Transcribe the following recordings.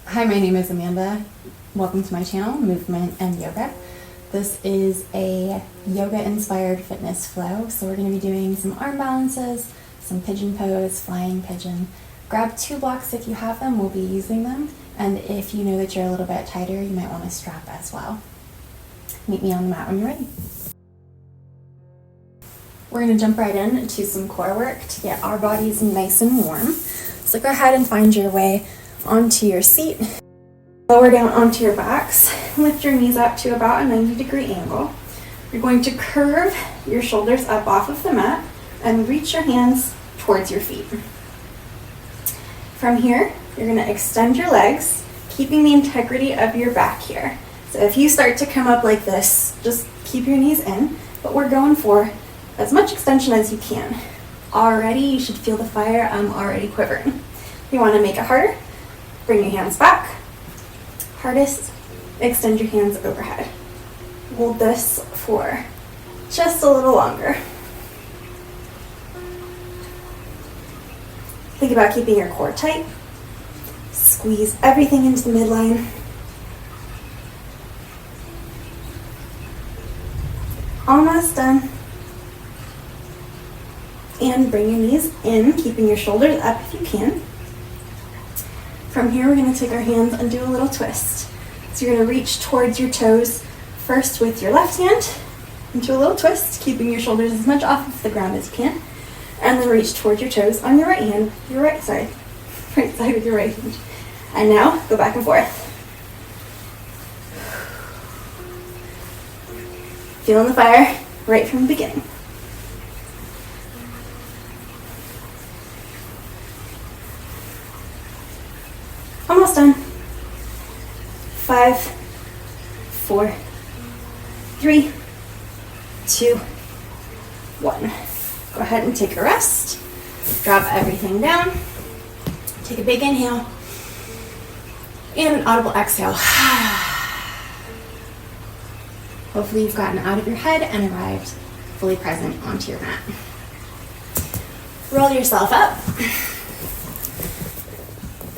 Hi, my name is Amanda. Welcome to my channel, Movement and Yoga. This is a yoga-inspired fitness flow, so we're going to be doing some arm balances, some pigeon pose, flying pigeon. Grab 2 blocks if you have them, we'll be using them, and if you know that you're a little bit tighter, you might want to strap as well. Meet me on the mat when you're ready. We're going to jump right into some core work to get our bodies nice and warm. So go ahead and find your way onto your seat. Lower down onto your backs. Lift your knees up to about a 90-degree angle. You're going to curve your shoulders up off of the mat and reach your hands towards your feet. From here, you're going to extend your legs, keeping the integrity of your back here. So if you start to come up like this, just keep your knees in, but we're going for as much extension as you can. Already, you should feel the fire. I'm already quivering. If you want to make it harder, bring your hands back. Hardest, extend your hands overhead. Hold this for just a little longer. Think about keeping your core tight. Squeeze everything into the midline. Almost done. And bring your knees in, keeping your shoulders up if you can. From here, we're going to take our hands and do a little twist. So you're going to reach towards your toes first with your left hand into a little twist, keeping your shoulders as much off of the ground as you can. And then reach towards your toes on your right hand, right side with your right hand. And now, go back and forth. Feeling the fire right from the beginning. Almost done. 5, 4, 3, 2, 1. Go ahead and take a rest. Drop everything down. Take a big inhale and an audible exhale. Hopefully you've gotten out of your head and arrived fully present onto your mat. Roll yourself up.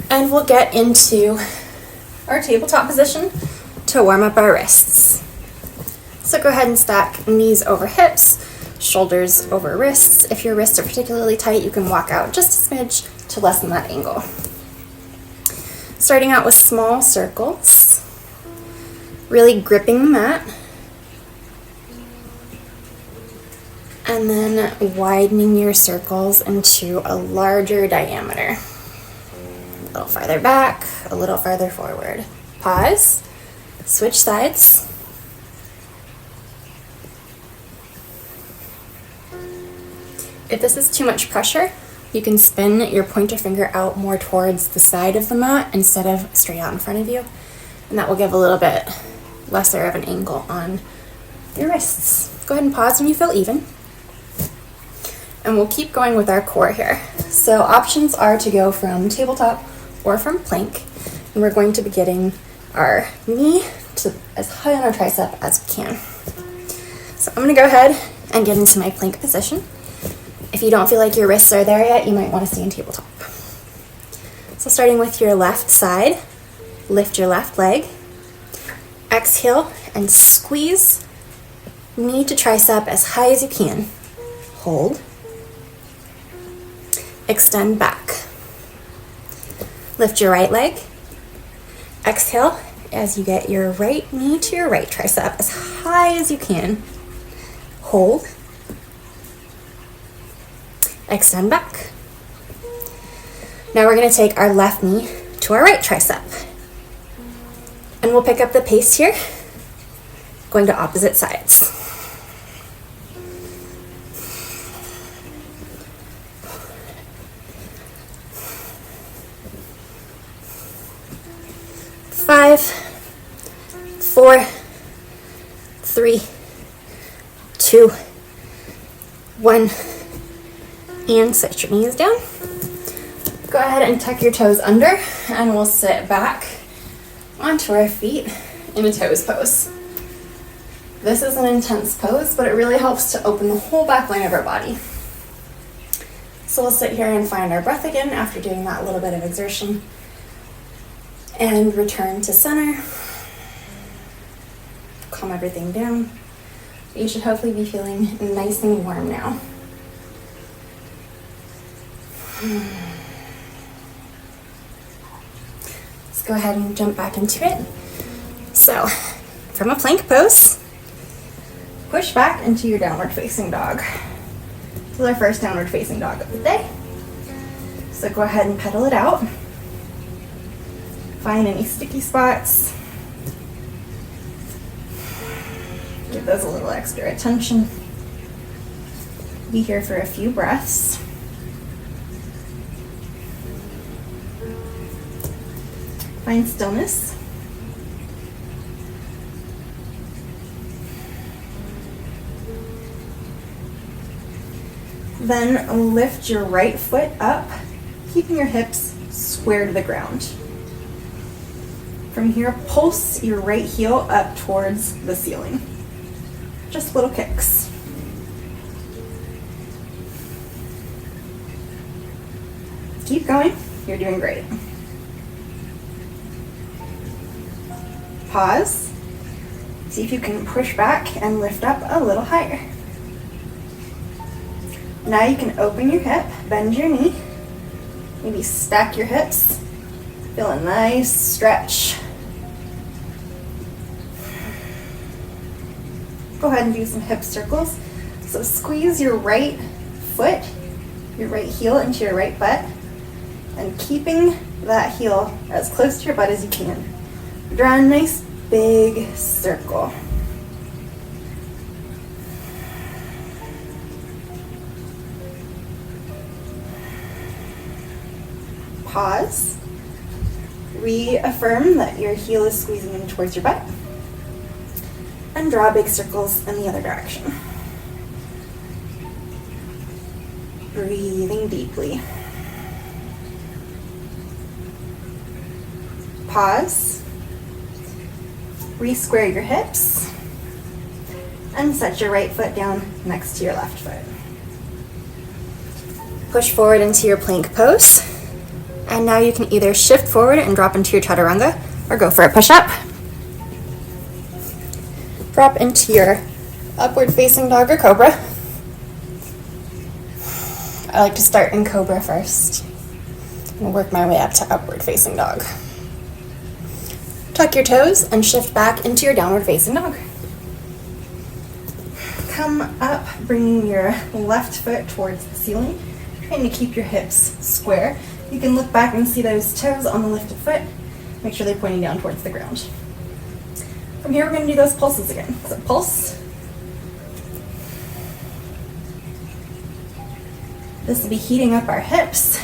And we'll get into our tabletop position to warm up our wrists. So go ahead and stack knees over hips, shoulders over wrists. If your wrists are particularly tight, you can walk out just a smidge to lessen that angle. Starting out with small circles, really gripping the mat, and then widening your circles into a larger diameter. A little farther back, a little farther forward. Pause, switch sides. If this is too much pressure, you can spin your pointer finger out more towards the side of the mat instead of straight out in front of you, and that will give a little bit lesser of an angle on your wrists. Go ahead and pause when you feel even. And we'll keep going with our core here. So options are to go from tabletop or from plank, and we're going to be getting our knee to as high on our tricep as we can. So I'm going to go ahead and get into my plank position. If you don't feel like your wrists are there yet, you might want to stay in tabletop. So starting with your left side, lift your left leg, exhale and squeeze knee to tricep as high as you can. Hold, extend back. Lift your right leg. Exhale as you get your right knee to your right tricep as high as you can. Hold. Extend back. Now we're going to take our left knee to our right tricep. And we'll pick up the pace here, going to opposite sides. Five, 4, 3, 2, 1, and sit your knees down. Go ahead and tuck your toes under, and we'll sit back onto our feet in a toes pose. This is an intense pose, but it really helps to open the whole back line of our body. So we'll sit here and find our breath again after doing that little bit of exertion. And return to center. Calm everything down. You should hopefully be feeling nice and warm now. Let's go ahead and jump back into it. So, from a plank pose, push back into your downward facing dog. This is our first downward facing dog of the day. So go ahead and pedal it out. Find any sticky spots. Give those a little extra attention. Be here for a few breaths. Find stillness. Then lift your right foot up, keeping your hips square to the ground. From here, pulse your right heel up towards the ceiling. Just little kicks. Keep going, you're doing great. Pause. See if you can push back and lift up a little higher. Now you can open your hip, bend your knee, maybe stack your hips. Feel a nice stretch. Go ahead and do some hip circles. So squeeze your right foot, your right heel into your right butt, and keeping that heel as close to your butt as you can. Draw a nice big circle. Pause. Reaffirm that your heel is squeezing in towards your butt. And draw big circles in the other direction. Breathing deeply. Pause. Re-square your hips. And set your right foot down next to your left foot. Push forward into your plank pose. And now you can either shift forward and drop into your chaturanga or go for a push-up. Drop into your upward facing dog or cobra. I like to start in cobra first and work my way up to upward facing dog. Tuck your toes and shift back into your downward facing dog. Come up, bringing your left foot towards the ceiling, trying to keep your hips square. You can look back and see those toes on the lifted foot. Make sure they're pointing down towards the ground. From here, we're going to do those pulses again. So pulse. This will be heating up our hips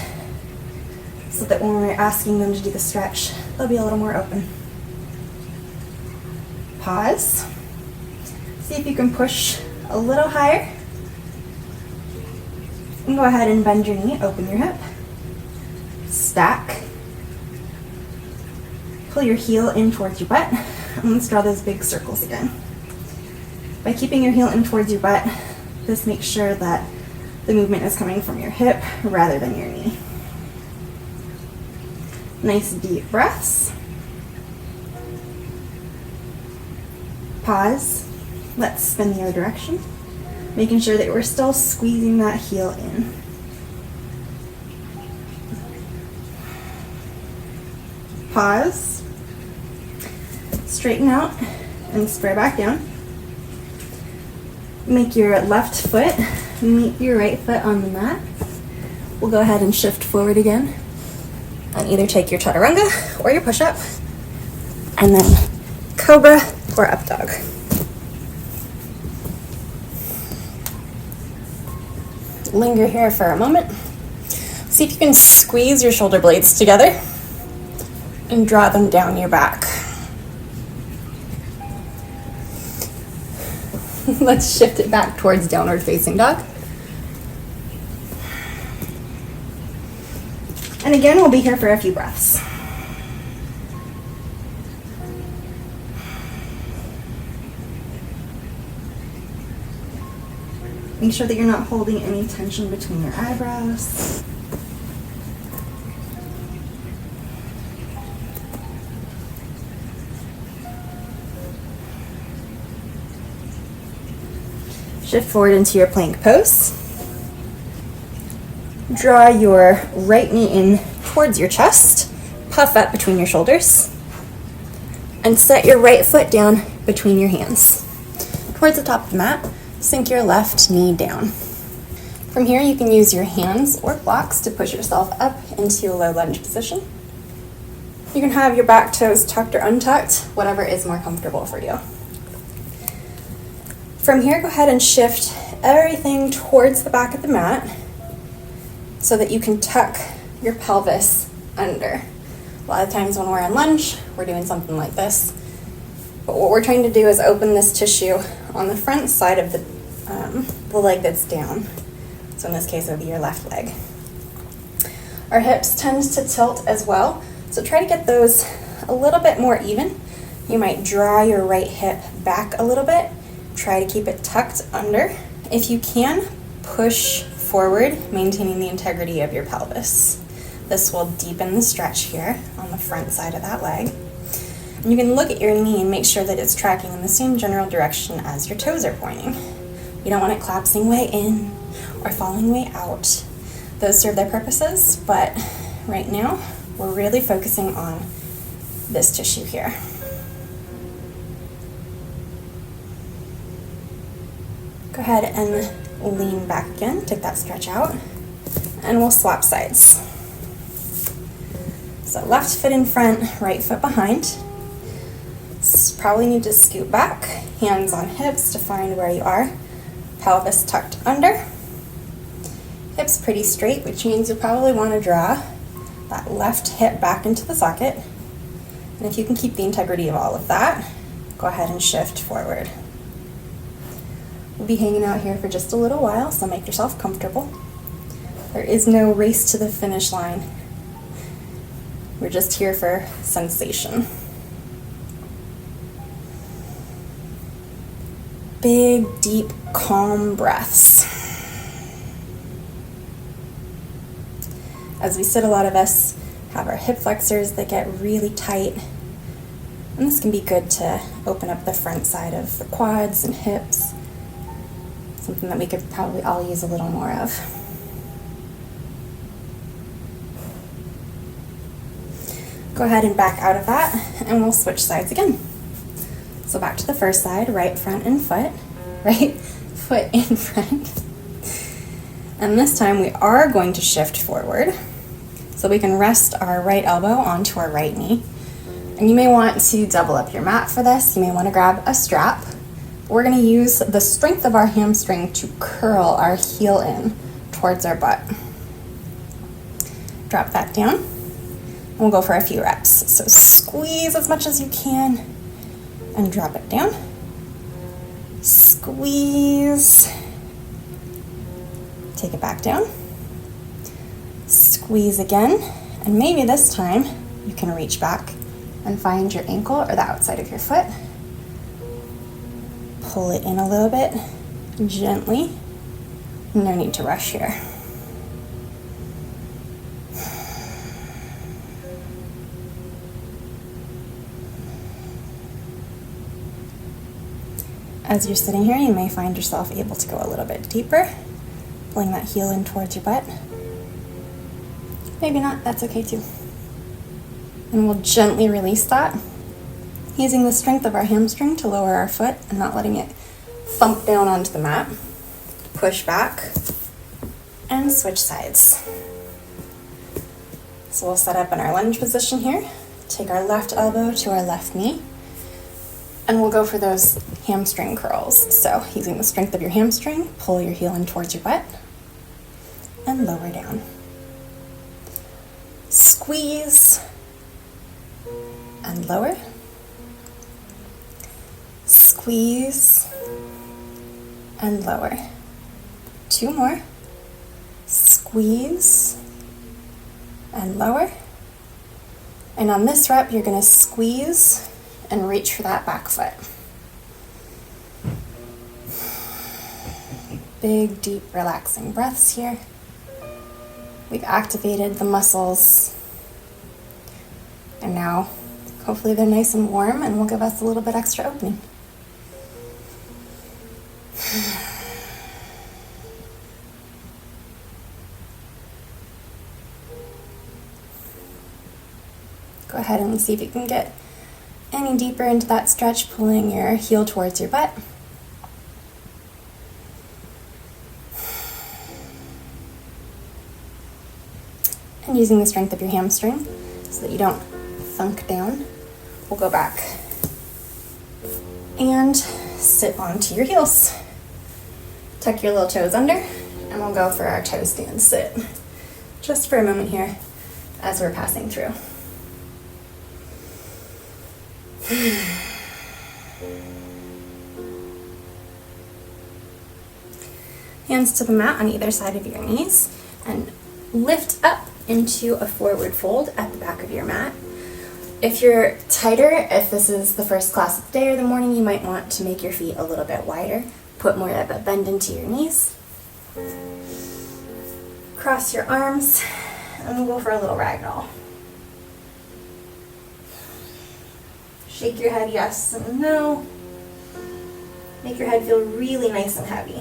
so that when we're asking them to do the stretch, they'll be a little more open. Pause. See if you can push a little higher. And go ahead and bend your knee, open your hip. Stack. Pull your heel in towards your butt. And let's draw those big circles again. By keeping your heel in towards your butt, this makes sure that the movement is coming from your hip rather than your knee. Nice deep breaths. Pause. Let's spin the other direction, making sure that we're still squeezing that heel in. Pause. Straighten out and square back down. Make your left foot meet your right foot on the mat. We'll go ahead and shift forward again and either take your chaturanga or your push-up and then cobra or up dog. Linger here for a moment. See if you can squeeze your shoulder blades together and draw them down your back. Let's shift it back towards downward facing dog. And again, we'll be here for a few breaths. Make sure that you're not holding any tension between your eyebrows. Shift forward into your plank pose. Draw your right knee in towards your chest, puff up between your shoulders, and set your right foot down between your hands. Towards the top of the mat, sink your left knee down. From here, you can use your hands or blocks to push yourself up into a low lunge position. You can have your back toes tucked or untucked, whatever is more comfortable for you. From here, go ahead and shift everything towards the back of the mat so that you can tuck your pelvis under. A lot of times when we're in lunge, we're doing something like this. But what we're trying to do is open this tissue on the front side of the leg that's down. So in this case, it would be your left leg. Our hips tend to tilt as well, so try to get those a little bit more even. You might draw your right hip back a little bit. Try to keep it tucked under. If you can, push forward, maintaining the integrity of your pelvis. This will deepen the stretch here on the front side of that leg. And you can look at your knee and make sure that it's tracking in the same general direction as your toes are pointing. You don't want it collapsing way in or falling way out. Those serve their purposes, but right now we're really focusing on this tissue here. Go ahead and lean back again, take that stretch out, and we'll swap sides. So left foot in front, right foot behind. Probably need to scoot back, hands on hips to find where you are. Pelvis tucked under. Hips pretty straight, which means you probably want to draw that left hip back into the socket. And if you can keep the integrity of all of that, go ahead and shift forward. We'll be hanging out here for just a little while, so make yourself comfortable. There is no race to the finish line. We're just here for sensation. Big, deep, calm breaths. As we sit, a lot of us have our hip flexors that get really tight. And this can be good to open up the front side of the quads and hips. Something that we could probably all use a little more of. Go ahead and back out of that, and we'll switch sides again. So back to the first side, right foot in front. And this time we are going to shift forward. So we can rest our right elbow onto our right knee. And you may want to double up your mat for this. You may want to grab a strap. We're going to use the strength of our hamstring to curl our heel in towards our butt. Drop that down. And we'll go for a few reps. So squeeze as much as you can and drop it down. Squeeze. Take it back down. Squeeze again. And maybe this time you can reach back and find your ankle or the outside of your foot. Pull it in a little bit, gently. No need to rush here. As you're sitting here, you may find yourself able to go a little bit deeper, pulling that heel in towards your butt. Maybe not, that's okay too. And we'll gently release that, using the strength of our hamstring to lower our foot and not letting it thump down onto the mat. Push back and switch sides. So we'll set up in our lunge position here. Take our left elbow to our left knee. And we'll go for those hamstring curls. So using the strength of your hamstring, pull your heel in towards your butt and lower down. Squeeze and lower. Squeeze and lower. Two more. Squeeze and lower. And on this rep, you're going to squeeze and reach for that back foot. Big, deep, relaxing breaths here. We've activated the muscles. And now, hopefully they're nice and warm and will give us a little bit extra opening. Go ahead and see if you can get any deeper into that stretch, pulling your heel towards your butt. And using the strength of your hamstring so that you don't thunk down. We'll go back and sit onto your heels. Tuck your little toes under, and we'll go for our toe stand sit. Just for a moment here as we're passing through. Hands to the mat on either side of your knees, and lift up into a forward fold at the back of your mat. If you're tighter, if this is the first class of the day or the morning, you might want to make your feet a little bit wider. Put more of a bend into your knees. Cross your arms, and we'll go for a little ragdoll. Shake your head yes and no. Make your head feel really nice and heavy.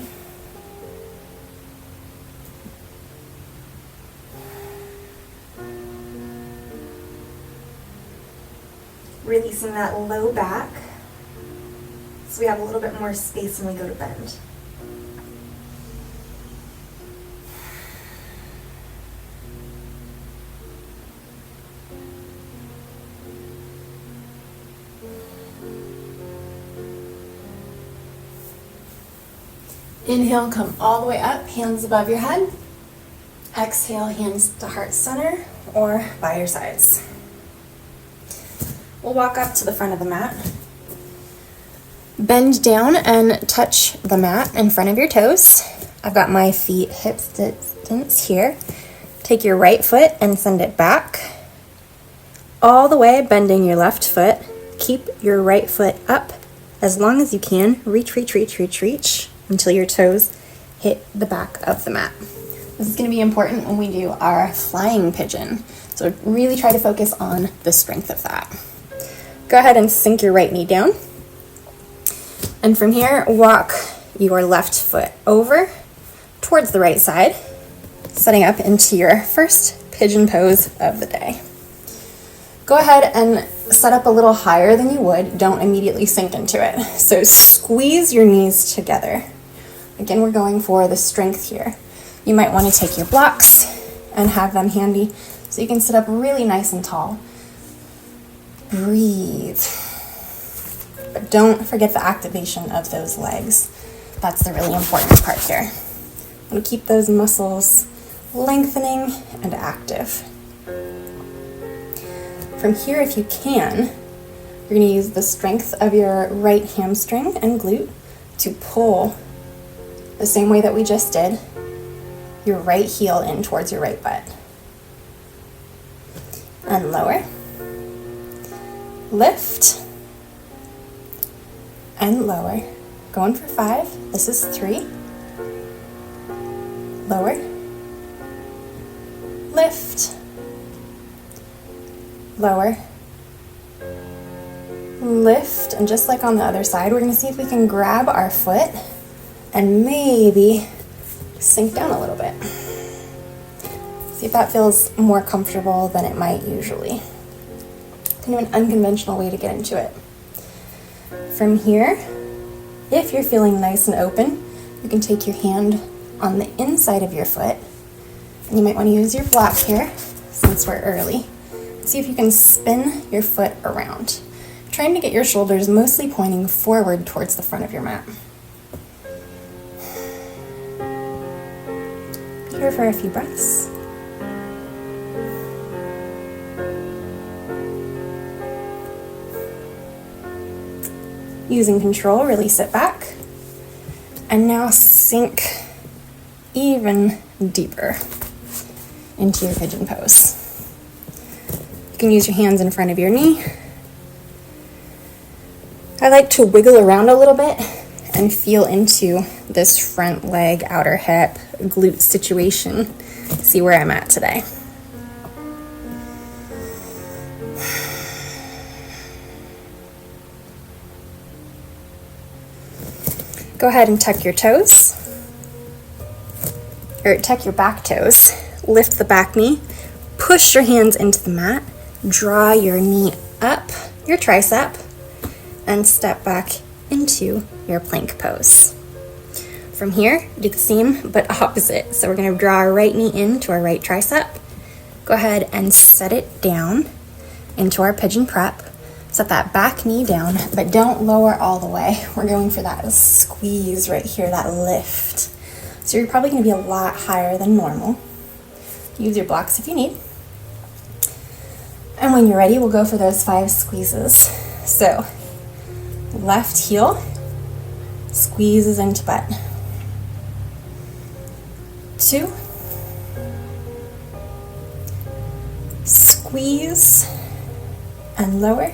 Releasing that low back so we have a little bit more space when we go to bend. Inhale, come all the way up, hands above your head. Exhale, hands to heart center or by your sides. We'll walk up to the front of the mat. Bend down and touch the mat in front of your toes. I've got my feet hip distance here. Take your right foot and send it back all the way, bending your left foot. Keep your right foot up as long as you can. Reach, reach, reach, reach, reach until your toes hit the back of the mat. This is going to be important when we do our flying pigeon. So really try to focus on the strength of that. Go ahead and sink your right knee down. And from here, walk your left foot over towards the right side, setting up into your first pigeon pose of the day. Go ahead and set up a little higher than you would. Don't immediately sink into it. So squeeze your knees together. Again, we're going for the strength here. You might want to take your blocks and have them handy so you can sit up really nice and tall. Breathe. But don't forget the activation of those legs. That's the really important part here. And keep those muscles lengthening and active. From here, if you can, you're going to use the strength of your right hamstring and glute to pull the same way that we just did, your right heel in towards your right butt. And lower. Lift and lower. Going for 5. This is 3. Lower. Lift. Lower. Lift. And just like on the other side, we're going to see if we can grab our foot and maybe sink down a little bit. See if that feels more comfortable than it might usually. Kind of an unconventional way to get into it. From here, if you're feeling nice and open, you can take your hand on the inside of your foot, and you might want to use your block here since we're early. See if you can spin your foot around, trying to get your shoulders mostly pointing forward towards the front of your mat. Be here for a few breaths. Using control, really sit back. And now sink even deeper into your pigeon pose. You can use your hands in front of your knee. I like to wiggle around a little bit and feel into this front leg, outer hip, glute situation. See where I'm at today. Go ahead and tuck your toes, or tuck your back toes. Lift the back knee, push your hands into the mat, Draw your knee up your tricep and step back into your plank pose. From here, do the same but opposite. So we're going to draw our right knee into our right tricep. Go ahead and set it down into our pigeon prep. Set that back knee down, but don't lower all the way. We're going for that squeeze right here, that lift. So you're probably going to be a lot higher than normal. Use your blocks if you need. And when you're ready, we'll go for those 5 squeezes. So left heel squeezes into butt. 2, squeeze and lower.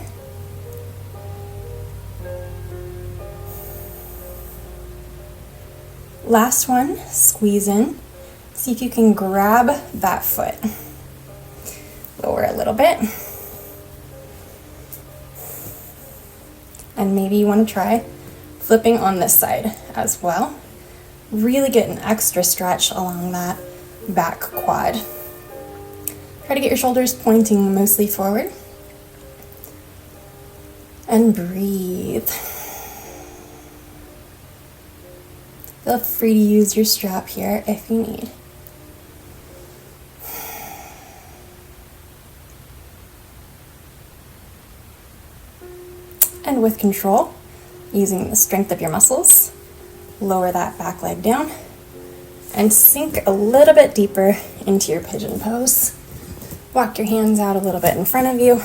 'Last one, squeeze in. See if you can grab that foot. Lower a little bit. And maybe you want to try flipping on this side as well. Really get an extra stretch along that back quad. Try to get your shoulders pointing mostly forward. And breathe. Feel free to use your strap here if you need. And with control, using the strength of your muscles, lower that back leg down and sink a little bit deeper into your pigeon pose. Walk your hands out a little bit in front of you.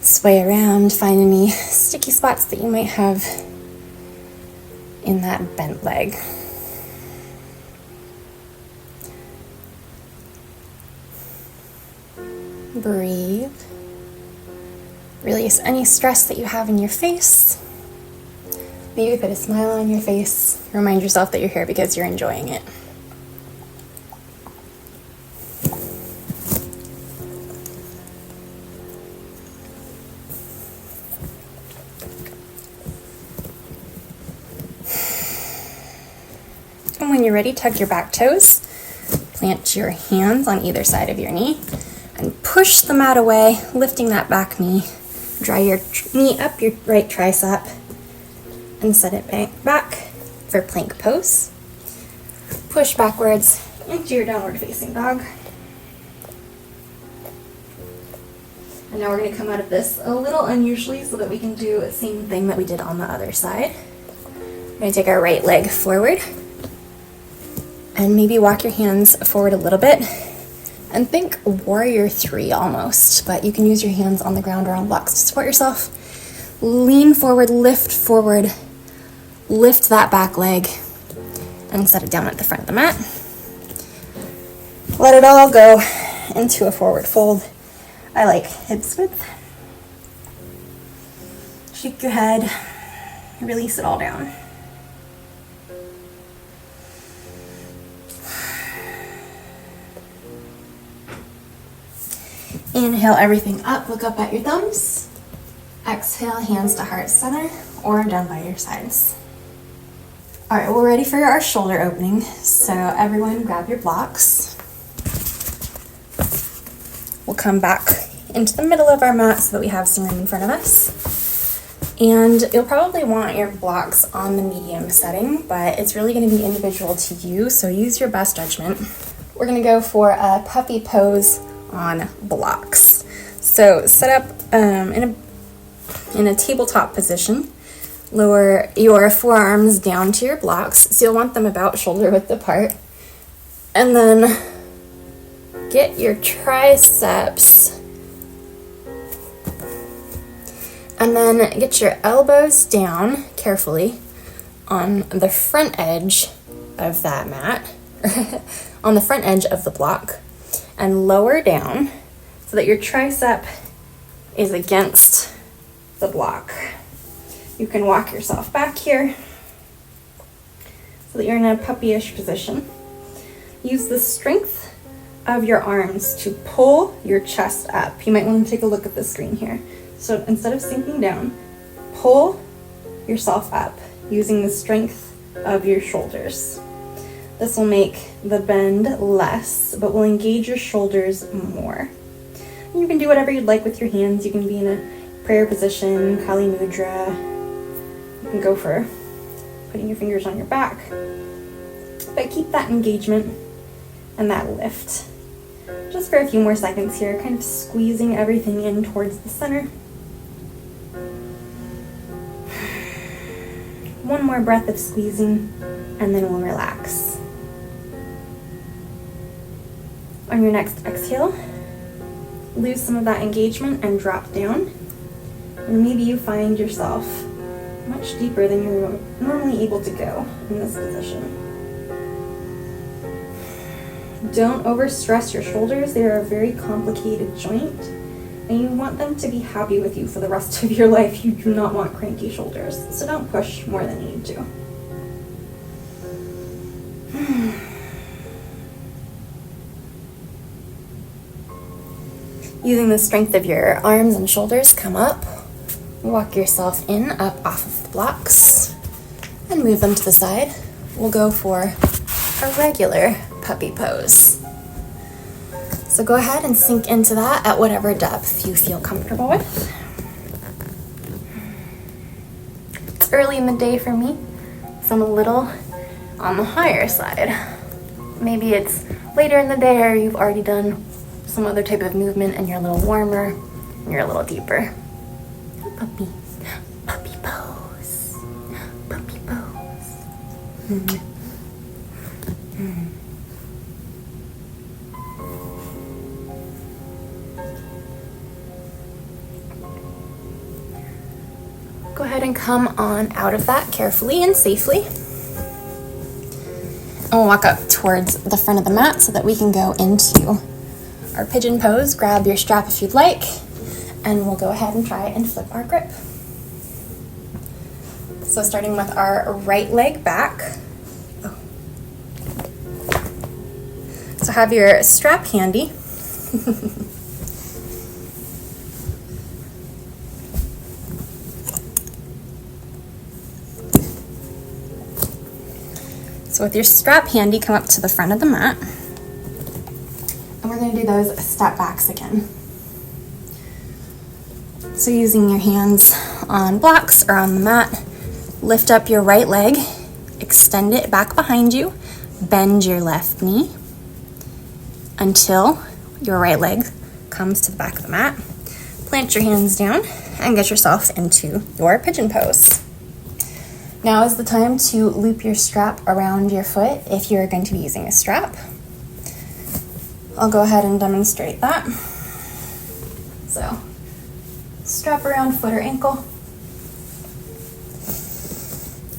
Sway around, find any sticky spots that you might have in that bent leg. Breathe. Release any stress that you have in your face. Maybe put a smile on your face. Remind yourself that you're here because you're enjoying it. And when you're ready, tuck your back toes. Plant your hands on either side of your knee and push the mat away, lifting that back knee. Draw your knee up your right tricep and set it back for plank pose. Push backwards into your downward facing dog. And now we're going to come out of this a little unusually so that we can do the same thing that we did on the other side. We're going to take our right leg forward and maybe walk your hands forward a little bit and think warrior 3 almost, but you can use your hands on the ground or on blocks to support yourself. Lean forward, lift that back leg and set it down at the front of the mat. Let it all go into a forward fold. I like hips width. Shake your head, release it all down. Inhale everything up, look up at your thumbs. Exhale, hands to heart center or down by your sides. All right, we're ready for our shoulder opening. So everyone grab your blocks. We'll come back into the middle of our mat so that we have some room in front of us. And you'll probably want your blocks on the medium setting, but it's really going to be individual to you, so use your best judgment. We're going to go for a puppy pose on blocks. So set up in a tabletop position. Lower your forearms down to your blocks, so you'll want them about shoulder width apart. And then get your triceps and then get your elbows down carefully on the front edge of that mat, on the front edge of the block, and lower down so that your tricep is against the block. You can walk yourself back here so that you're in a puppyish position. Use the strength of your arms to pull your chest up. You might want to take a look at the screen here. So instead of sinking down, pull yourself up using the strength of your shoulders. This will make the bend less, but will engage your shoulders more. You can do whatever you'd like with your hands. You can be in a prayer position, Kali Mudra. You can go for putting your fingers on your back. But keep that engagement and that lift. Just for a few more seconds here, kind of squeezing everything in towards the center. One more breath of squeezing, and then we'll relax. On your next exhale, lose some of that engagement and drop down. And maybe you find yourself much deeper than you're normally able to go in this position. Don't overstress your shoulders. They are a very complicated joint, and you want them to be happy with you for the rest of your life. You do not want cranky shoulders, so don't push more than you need to. Using the strength of your arms and shoulders, come up, walk yourself in, up off of the blocks, and move them to the side. We'll go for a regular puppy pose. So go ahead and sink into that at whatever depth you feel comfortable with. It's early in the day for me, so I'm a little on the higher side. Maybe it's later in the day or you've already done some other type of movement and you're a little warmer and you're a little deeper. Puppy pose. Puppy pose. Go ahead and come on out of that carefully and safely. And we'll walk up towards the front of the mat so that we can go into our pigeon pose. Grab your strap if you'd like, and we'll go ahead and try and flip our grip. So starting with our right leg back. So have your strap handy. So with your strap handy, come up to the front of the mat. And we're going to do those step backs again. So using your hands on blocks or on the mat, lift up your right leg, extend it back behind you, bend your left knee until your right leg comes to the back of the mat. Plant your hands down and get yourself into your pigeon pose. Now is the time to loop your strap around your foot if you're going to be using a strap. I'll go ahead and demonstrate that. So, strap around foot or ankle.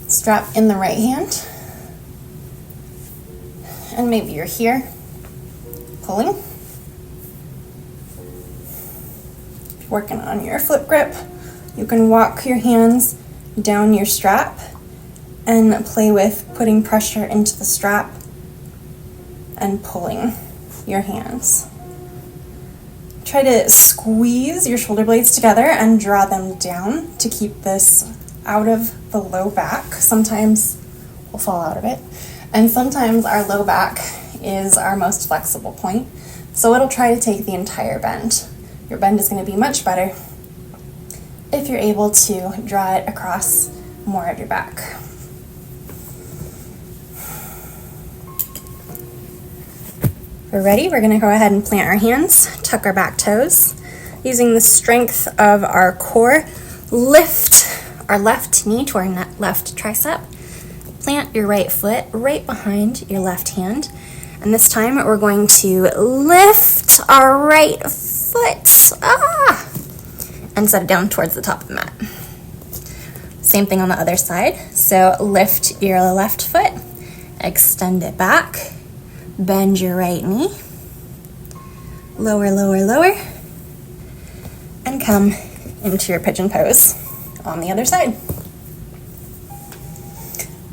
Strap in the right hand. And maybe you're here, pulling. Working on your foot grip. You can walk your hands down your strap and play with putting pressure into the strap and pulling your hands. Try to squeeze your shoulder blades together and draw them down to keep this out of the low back. Sometimes we'll fall out of it, and sometimes our low back is our most flexible point, so it'll try to take the entire bend. Your bend is going to be much better if you're able to draw it across more of your back. We're ready. We're going to go ahead and plant our hands, tuck our back toes. Using the strength of our core, lift our left knee to our left tricep. Plant your right foot right behind your left hand. And this time we're going to lift our right foot and set it down towards the top of the mat. Same thing on the other side. So lift your left foot, extend it back, bend your right knee, lower, lower, lower, and come into your pigeon pose on the other side.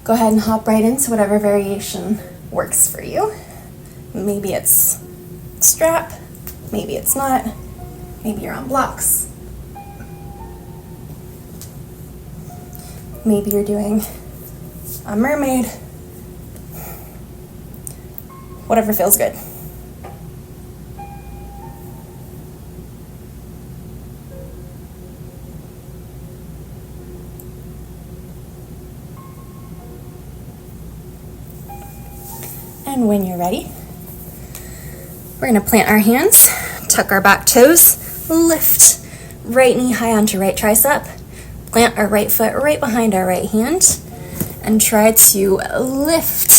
Go ahead and hop right into whatever variation works for you. Maybe it's strap, maybe it's not, maybe you're on blocks. Maybe you're doing a mermaid. whatever feels good. And when you're ready, we're going to plant our hands, tuck our back toes, lift right knee high onto right tricep, plant our right foot right behind our right hand, and try to lift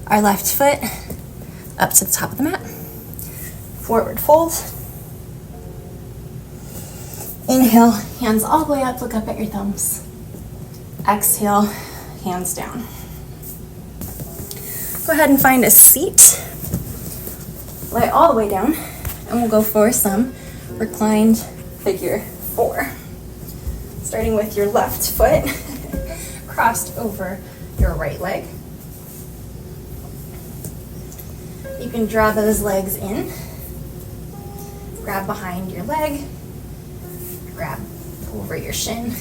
our left foot up to the top of the mat. Forward fold. Inhale, hands all the way up, look up at your thumbs. Exhale, hands down. Go ahead and find a seat. Lay all the way down, and we'll go for some reclined figure 4. Starting with your left foot crossed over your right leg. You can draw those legs in, grab behind your leg, grab over your shin,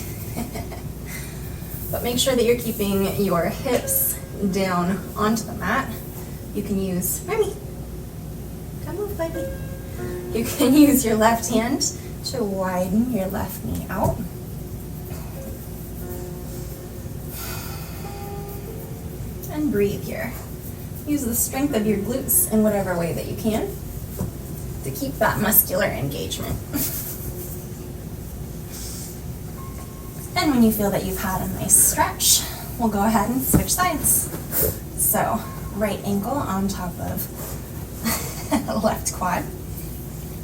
but make sure that you're keeping your hips down onto the mat. You can use, Remy, come move, baby. You can use your left hand to widen your left knee out. And breathe here. Use the strength of your glutes in whatever way that you can to keep that muscular engagement. And when you feel that you've had a nice stretch, we'll go ahead and switch sides. So, right ankle on top of left quad.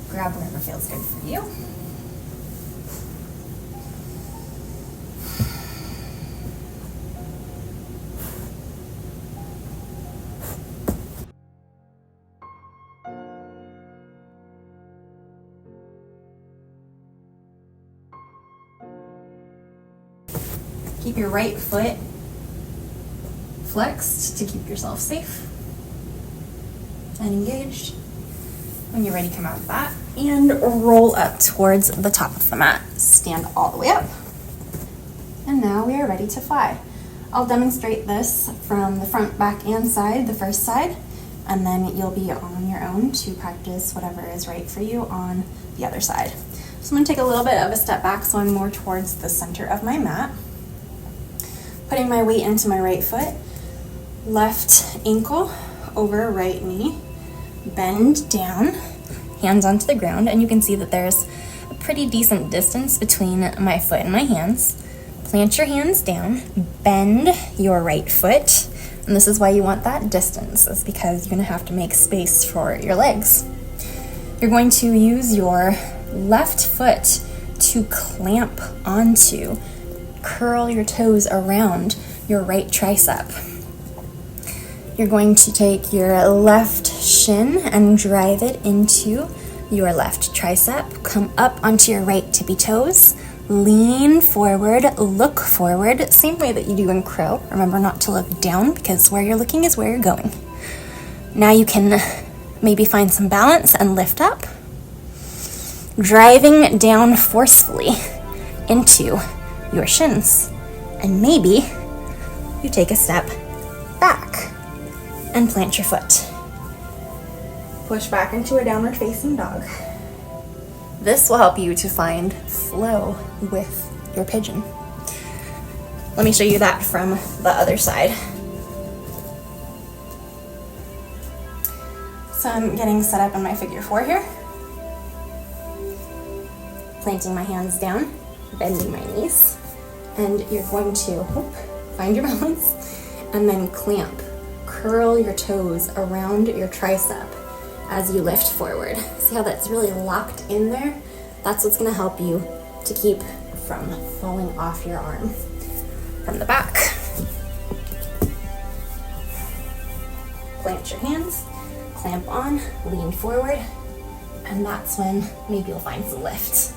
Grab whatever feels good for you. Keep your right foot flexed to keep yourself safe and engaged. When you're ready, come out of that and roll up towards the top of the mat. Stand all the way up. And now we are ready to fly. I'll demonstrate this from the front, back, and side, the first side, and then you'll be on your own to practice whatever is right for you on the other side. So I'm going to take a little bit of a step back so I'm more towards the center of my mat. Putting my weight into my right foot, left ankle over right knee, bend down, hands onto the ground, and you can see that there's a pretty decent distance between my foot and my hands. Plant your hands down, bend your right foot, and this is why you want that distance, is because you're going to have to make space for your legs. You're going to use your left foot to clamp onto, curl your toes around your right tricep. You're going to take your left shin and drive it into your left tricep. Come up onto your right tippy toes. Lean forward, look forward, same way that you do in crow. Remember not to look down because where you're looking is where you're going. Now you can maybe find some balance and lift up. Driving down forcefully into your shins, and maybe you take a step back and plant your foot. Push back into a downward facing dog. This will help you to find flow with your pigeon. Let me show you that from the other side. So I'm getting set up in my figure 4 here. Planting my hands down, bending my knees, and you're going to find your balance and then clamp. Curl your toes around your tricep as you lift forward. See how that's really locked in there? That's what's going to help you to keep from falling off your arm from the back. Plant your hands, clamp on, lean forward, and that's when maybe you'll find some lift.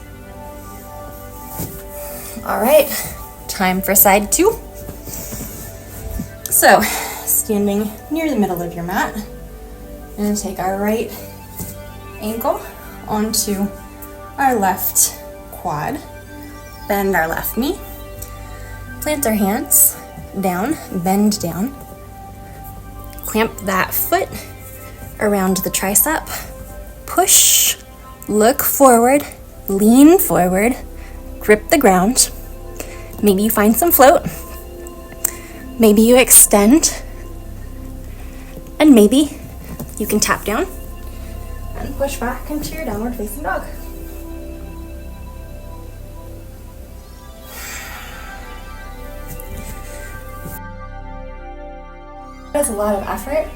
All right, time for side 2. So, standing near the middle of your mat, and take our right ankle onto our left quad, bend our left knee, plant our hands down, bend down, clamp that foot around the tricep, push, look forward, lean forward, grip the ground. Maybe you find some float, maybe you extend, and maybe you can tap down and push back into your downward facing dog. That's a lot of effort,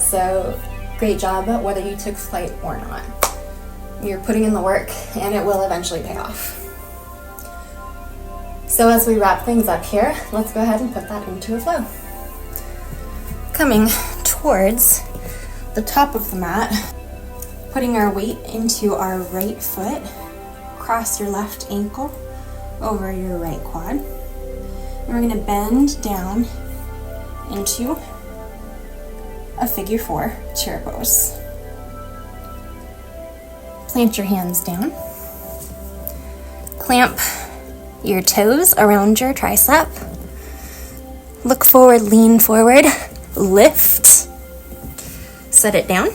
so great job whether you took flight or not. You're putting in the work and it will eventually pay off. So as we wrap things up here, let's go ahead and put that into a flow. Coming towards the top of the mat, putting our weight into our right foot, cross your left ankle over your right quad. And we're gonna bend down into a figure 4 chair pose. Plant your hands down. Clamp your toes around your tricep. Look forward, lean forward, lift. Set it down.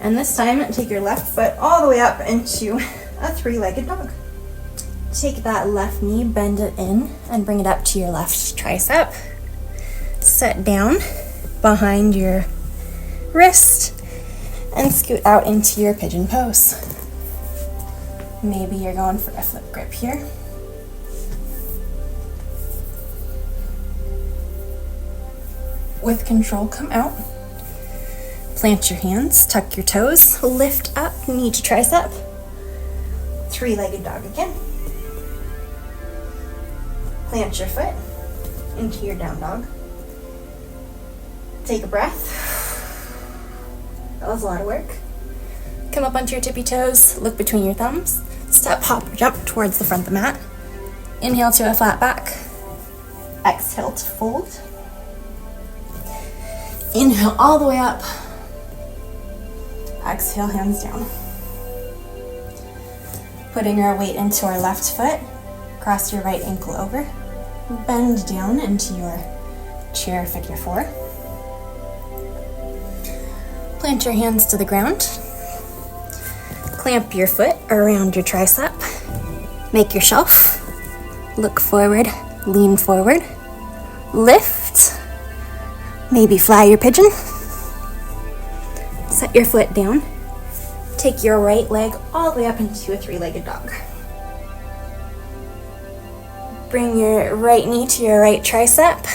And this time, take your left foot all the way up into a 3-legged dog. Take that left knee, bend it in, and bring it up to your left tricep. Set down behind your wrist and scoot out into your pigeon pose. Maybe you're going for a flip grip here. With control, come out. Plant your hands, tuck your toes, lift up, knee to tricep. 3-legged dog again. Plant your foot into your down dog. Take a breath. That was a lot of work. Come up onto your tippy toes, look between your thumbs. Step, hop, or jump towards the front of the mat. Inhale to a flat back. Exhale to fold. Inhale all the way up. Exhale, hands down. Putting our weight into our left foot. Cross your right ankle over. Bend down into your chair figure 4. Plant your hands to the ground. Clamp your foot around your tricep. Make your shelf. Look forward, lean forward. Lift. Maybe fly your pigeon. Set your foot down. Take your right leg all the way up into a 3-legged dog. Bring your right knee to your right tricep.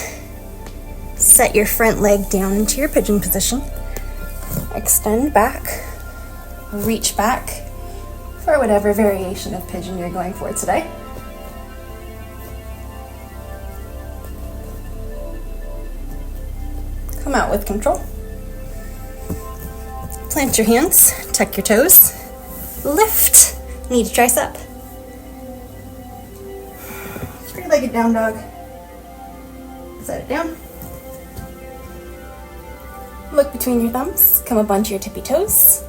Set your front leg down into your pigeon position. Extend back, reach back for whatever variation of pigeon you're going for today. Come out with control. Plant your hands, tuck your toes, lift, knee to tricep. 3-legged down dog. Set it down. Look between your thumbs, come up onto your tippy toes.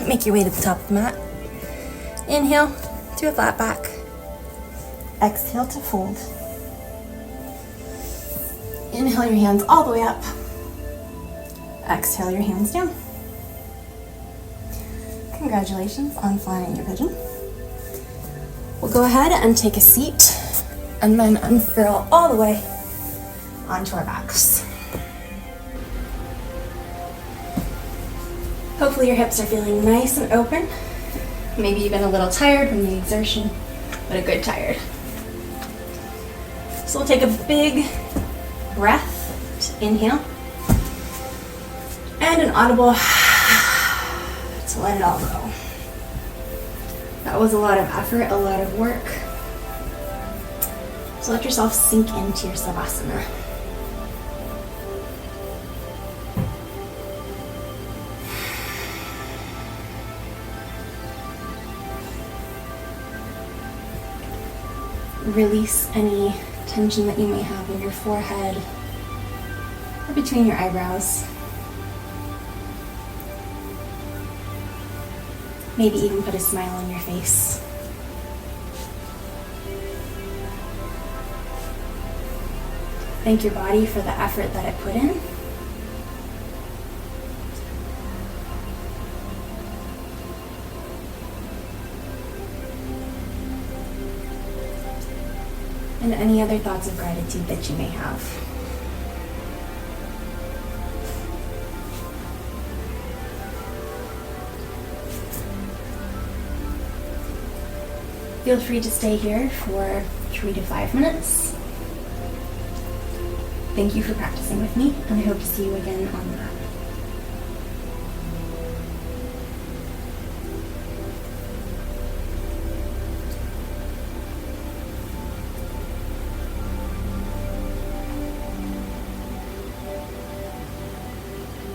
Make your way to the top of the mat. Inhale to a flat back. Exhale to fold. Inhale your hands all the way up. Exhale your hands down. Congratulations on flying your pigeon. We'll go ahead and take a seat and then unfurl all the way onto our backs. Hopefully your hips are feeling nice and open. Maybe you've been a little tired from the exertion, but a good tired. So we'll take a big breath to inhale and an audible to let it all go. That was a lot of effort, a lot of work. So let yourself sink into your Savasana. Release any tension that you may have in your forehead or between your eyebrows. Maybe even put a smile on your face. Thank your body for the effort that it put in. And any other thoughts of gratitude that you may have. Feel free to stay here for 3 to 5 minutes. Thank you for practicing with me, and I hope to see you again on the mat.